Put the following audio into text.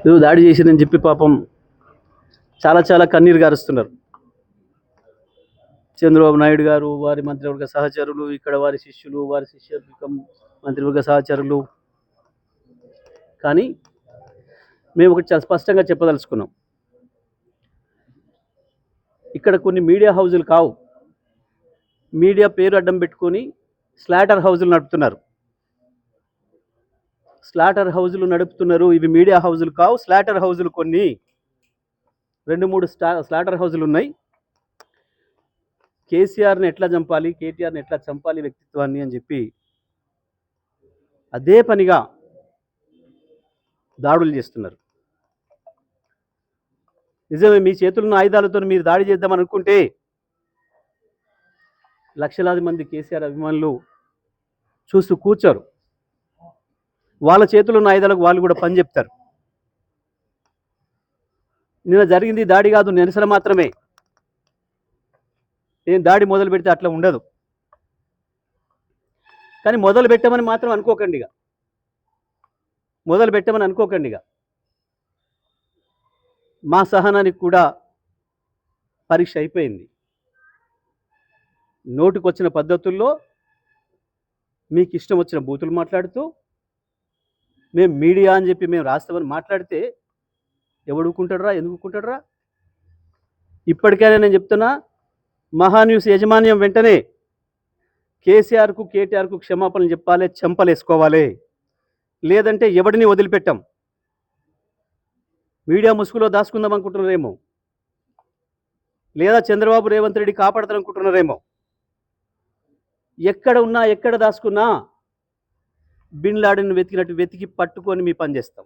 నువ్వు దాడి చేసినని చెప్పి పాపం చాలా చాలా కన్నీరు గారుస్తున్నారు. చంద్రబాబు నాయుడు గారు, వారి మంత్రివర్గ సహచరులు, ఇక్కడ వారి శిష్యులు, వారి శిష్యవర్గం మంత్రివర్గ సహచరులు. కానీ మేము ఒకటి చాలా స్పష్టంగా చెప్పదలుచుకున్నాం. ఇక్కడ కొన్ని మీడియా హౌజులు కావు, మీడియా పేరు అడ్డం పెట్టుకొని స్లాటర్ హౌజులు నడుపుతున్నారు. స్లాటర్ హౌజులు నడుపుతున్నారు. ఇవి మీడియా హౌజులు కావు, స్లాటర్ హౌజులు. కొన్ని 2-3 స్లాటర్ హౌజులు ఉన్నాయి. కేసీఆర్ని ఎట్లా చంపాలి, కేటీఆర్ని ఎట్లా చంపాలి వ్యక్తిత్వాన్ని అని చెప్పి అదే పనిగా దాడులు చేస్తున్నారు. నిజమే, మీ చేతుల్లో ఆయుధాలతో మీరు దాడి చేద్దామని అనుకుంటే లక్షలాది మంది కేసీఆర్ అభిమానులు చూస్తూ కూర్చోరు. వాళ్ళ చేతుల్లో ఉన్న ఆయుధాలకు వాళ్ళు కూడా పని చెప్తారు. నిన్న జరిగింది దాడి కాదు, నిరసన మాత్రమే. నేను దాడి మొదలు పెడితే అట్లా ఉండదు. కానీ మొదలు పెట్టమని మాత్రం అనుకోకండి. మొదలు పెట్టమని అనుకోకండి. మా సహనానికి కూడా పరీక్ష అయిపోయింది. నోటికొచ్చిన పద్ధతుల్లో మీకు ఇష్టం వచ్చిన బూతులు మాట్లాడుతూ మేము మీడియా అని చెప్పి మేము రాస్తామని మాట్లాడితే ఎవడుకుంటాడరా, ఎందుకుంటాడరా? ఇప్పటికైనా నేను చెప్తున్నా, మహాన్యూస్ యాజమాన్యం వెంటనే కేసీఆర్కు కేటీఆర్కు క్షమాపణలు చెప్పాలి, చెంపలేసుకోవాలి. లేదంటే ఎవడిని వదిలిపెట్టాం. మీడియా ముసుగులో దాచుకుందాం అనుకుంటున్నారేమో, లేదా చంద్రబాబు రేవంత్ రెడ్డి కాపాడతారనుకుంటున్నారేమో. ఎక్కడ ఉన్నా, ఎక్కడ దాచుకున్నా బిన్ లాడెన్ వెతికినట్టు వెతికి పట్టుకొని మీ పని చేస్తాం.